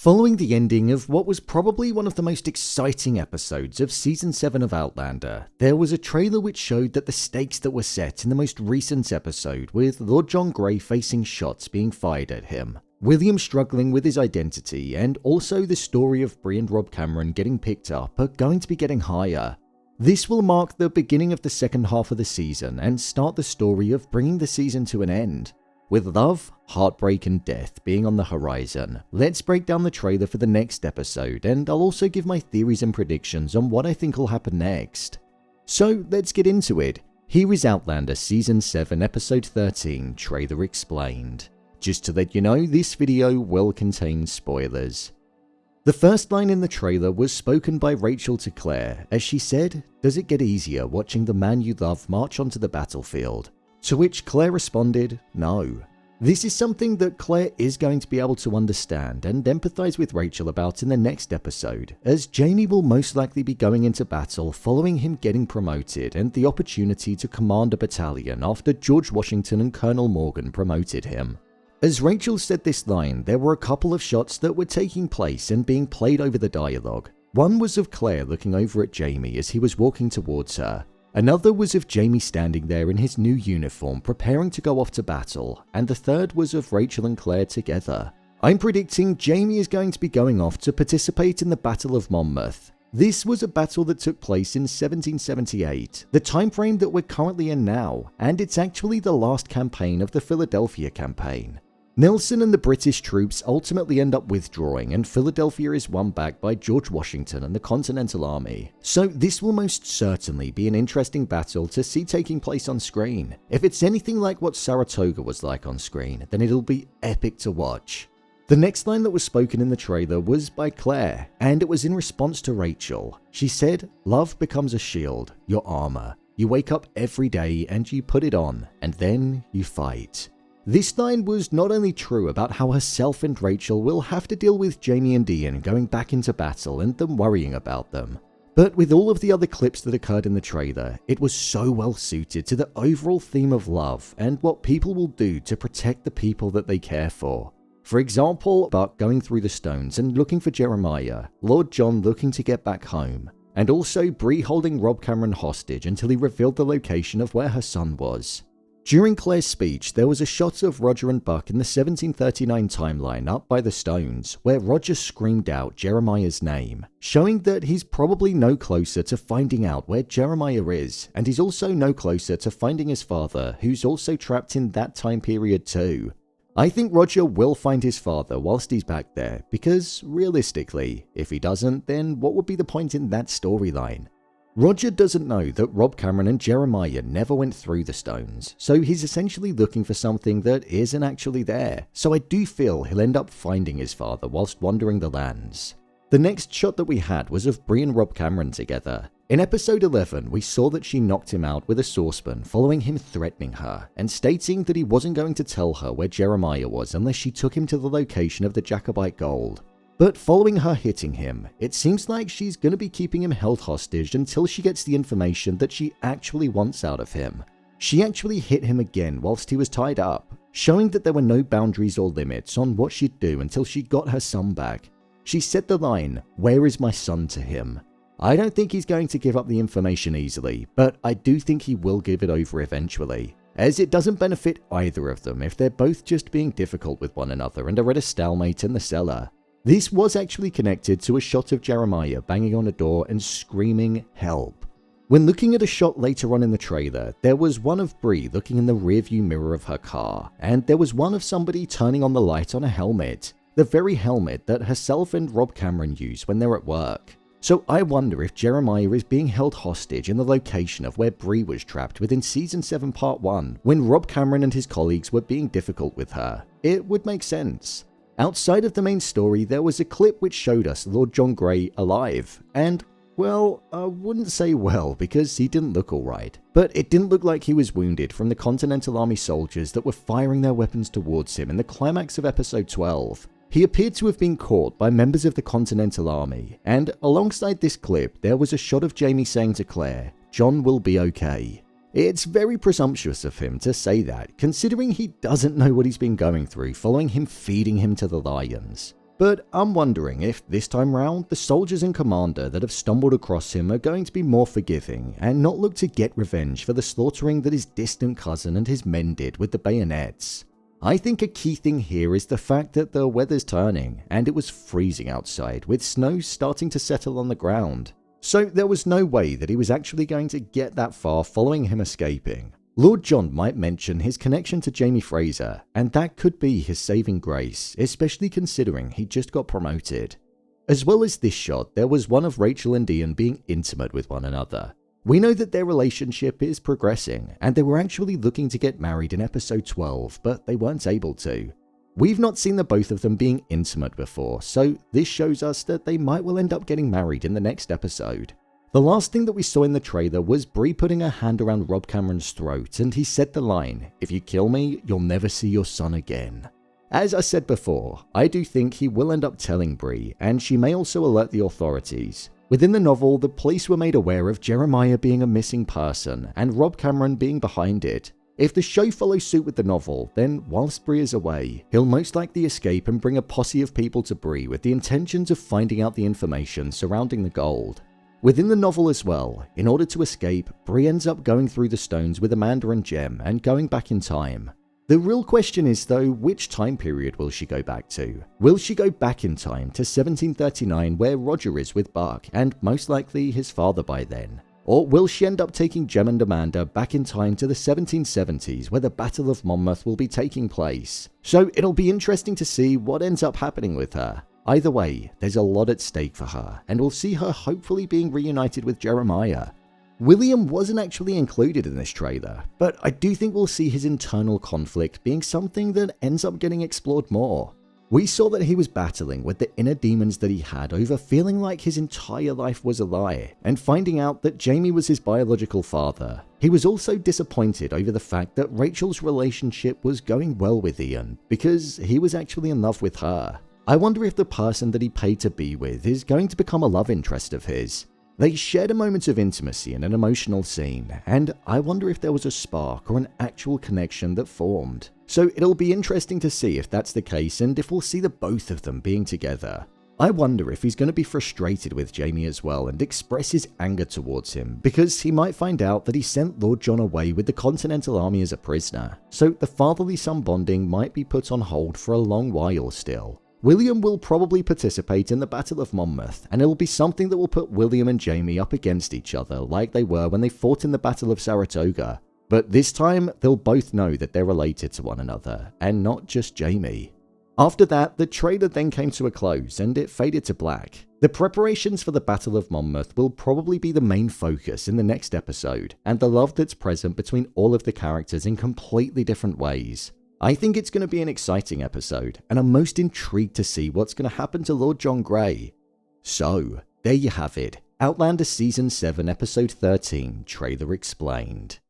Following the ending of what was probably one of the most exciting episodes of Season 7 of Outlander, there was a trailer which showed that the stakes that were set in the most recent episode, with Lord John Grey facing shots being fired at him, William struggling with his identity, and also the story of Bree and Rob Cameron getting picked up, are going to be getting higher. This will mark the beginning of the second half of the season and start the story of bringing the season to an end. With love, heartbreak and death being on the horizon, let's break down the trailer for the next episode, and I'll also give my theories and predictions on what I think will happen next. So let's get into it. Here is Outlander Season 7 Episode 13 Trailer Explained. Just to let you know, this video will contain spoilers. The first line in the trailer was spoken by Rachel to Claire as she said, "Does it get easier watching the man you love march onto the battlefield?" To which Claire responded, "No." This is something that Claire is going to be able to understand and empathize with Rachel about in the next episode, as Jamie will most likely be going into battle following him getting promoted and the opportunity to command a battalion after George Washington and Colonel Morgan promoted him. As Rachel said this line, there were a couple of shots that were taking place and being played over the dialogue. One was of Claire looking over at Jamie as he was walking towards her. Another was of Jamie standing there in his new uniform preparing to go off to battle, and the third was of Rachel and Claire together. I'm predicting Jamie is going to be going off to participate in the Battle of Monmouth. This was a battle that took place in 1778, the time frame that we're currently in now, and it's actually the last campaign of the Philadelphia campaign. Nelson and the British troops ultimately end up withdrawing, and Philadelphia is won back by George Washington and the Continental Army. So this will most certainly be an interesting battle to see taking place on screen. If it's anything like what Saratoga was like on screen, then it'll be epic to watch. The next line that was spoken in the trailer was by Claire, and it was in response to Rachel. She said, "Love becomes a shield, your armor. You wake up every day and you put it on, and then you fight." This line was not only true about how herself and Rachel will have to deal with Jamie and Ian going back into battle and them worrying about them, but with all of the other clips that occurred in the trailer, it was so well suited to the overall theme of love and what people will do to protect the people that they care for. For example, Buck going through the stones and looking for Jeremiah, Lord John looking to get back home, and also Bree holding Rob Cameron hostage until he revealed the location of where her son was. During Claire's speech, there was a shot of Roger and Buck in the 1739 timeline up by the stones, where Roger screamed out Jeremiah's name, showing that he's probably no closer to finding out where Jeremiah is, and he's also no closer to finding his father, who's also trapped in that time period too. I think Roger will find his father whilst he's back there, because realistically, if he doesn't, then what would be the point in that storyline? Roger doesn't know that Rob Cameron and Jeremiah never went through the stones, so he's essentially looking for something that isn't actually there, so I do feel he'll end up finding his father whilst wandering the lands. The next shot that we had was of Bree and Rob Cameron together. In episode 11, we saw that she knocked him out with a saucepan following him threatening her, and stating that he wasn't going to tell her where Jeremiah was unless she took him to the location of the Jacobite gold. But following her hitting him, it seems like she's going to be keeping him held hostage until she gets the information that she actually wants out of him. She actually hit him again whilst he was tied up, showing that there were no boundaries or limits on what she'd do until she got her son back. She said the line, "Where is my son?" to him. I don't think he's going to give up the information easily, but I do think he will give it over eventually, as it doesn't benefit either of them if they're both just being difficult with one another and are at a stalemate in the cellar. This was actually connected to a shot of Jeremiah banging on a door and screaming, "Help." When looking at a shot later on in the trailer, there was one of Bree looking in the rearview mirror of her car, and there was one of somebody turning on the light on a helmet, the very helmet that herself and Rob Cameron use when they're at work. So I wonder if Jeremiah is being held hostage in the location of where Bree was trapped within Season 7 Part 1 when Rob Cameron and his colleagues were being difficult with her. It would make sense. Outside of the main story, there was a clip which showed us Lord John Grey alive, and, well, I wouldn't say well because he didn't look alright, but it didn't look like he was wounded from the Continental Army soldiers that were firing their weapons towards him in the climax of episode 12. He appeared to have been caught by members of the Continental Army, and alongside this clip, there was a shot of Jamie saying to Claire, "John will be okay." It's very presumptuous of him to say that, considering he doesn't know what he's been going through following him feeding him to the lions. But I'm wondering if this time round, the soldiers and commander that have stumbled across him are going to be more forgiving and not look to get revenge for the slaughtering that his distant cousin and his men did with the bayonets. I think a key thing here is the fact that the weather's turning and it was freezing outside with snow starting to settle on the ground. So there was no way that he was actually going to get that far following him escaping. Lord John might mention his connection to Jamie Fraser, and that could be his saving grace, especially considering he just got promoted. As well as this shot, there was one of Rachel and Ian being intimate with one another. We know that their relationship is progressing, and they were actually looking to get married in episode 12, but they weren't able to. We've not seen the both of them being intimate before, so this shows us that they might well end up getting married in the next episode. The last thing that we saw in the trailer was Bree putting her hand around Rob Cameron's throat, and he said the line, "If you kill me, you'll never see your son again." As I said before, I do think he will end up telling Bree, and she may also alert the authorities. Within the novel, the police were made aware of Jeremiah being a missing person, and Rob Cameron being behind it. If the show follows suit with the novel, then whilst Bree is away, he'll most likely escape and bring a posse of people to Bree with the intentions of finding out the information surrounding the gold. Within the novel as well, in order to escape, Bree ends up going through the stones with Amanda and Jem and going back in time. The real question is though, which time period will she go back to? Will she go back in time to 1739 where Roger is with Buck and most likely his father by then? Or will she end up taking Jem and Amanda back in time to the 1770s where the Battle of Monmouth will be taking place? So it'll be interesting to see what ends up happening with her. Either way, there's a lot at stake for her, and we'll see her hopefully being reunited with Jeremiah. William wasn't actually included in this trailer, but I do think we'll see his internal conflict being something that ends up getting explored more. We saw that he was battling with the inner demons that he had over feeling like his entire life was a lie, and finding out that Jamie was his biological father. He was also disappointed over the fact that Rachel's relationship was going well with Ian, because he was actually in love with her. I wonder if the person that he paid to be with is going to become a love interest of his. They shared a moment of intimacy in an emotional scene, and I wonder if there was a spark or an actual connection that formed. So it'll be interesting to see if that's the case and if we'll see the both of them being together. I wonder if he's going to be frustrated with Jamie as well and express his anger towards him, because he might find out that he sent Lord John away with the Continental Army as a prisoner, so the fatherly son bonding might be put on hold for a long while still. William will probably participate in the Battle of Monmouth, and it'll be something that will put William and Jamie up against each other like they were when they fought in the Battle of Saratoga. But this time, they'll both know that they're related to one another, and not just Jamie. After that, the trailer then came to a close, and it faded to black. The preparations for the Battle of Monmouth will probably be the main focus in the next episode, and the love that's present between all of the characters in completely different ways. I think it's going to be an exciting episode, and I'm most intrigued to see what's going to happen to Lord John Grey. So, there you have it, Outlander Season 7 Episode 13, Trailer Explained.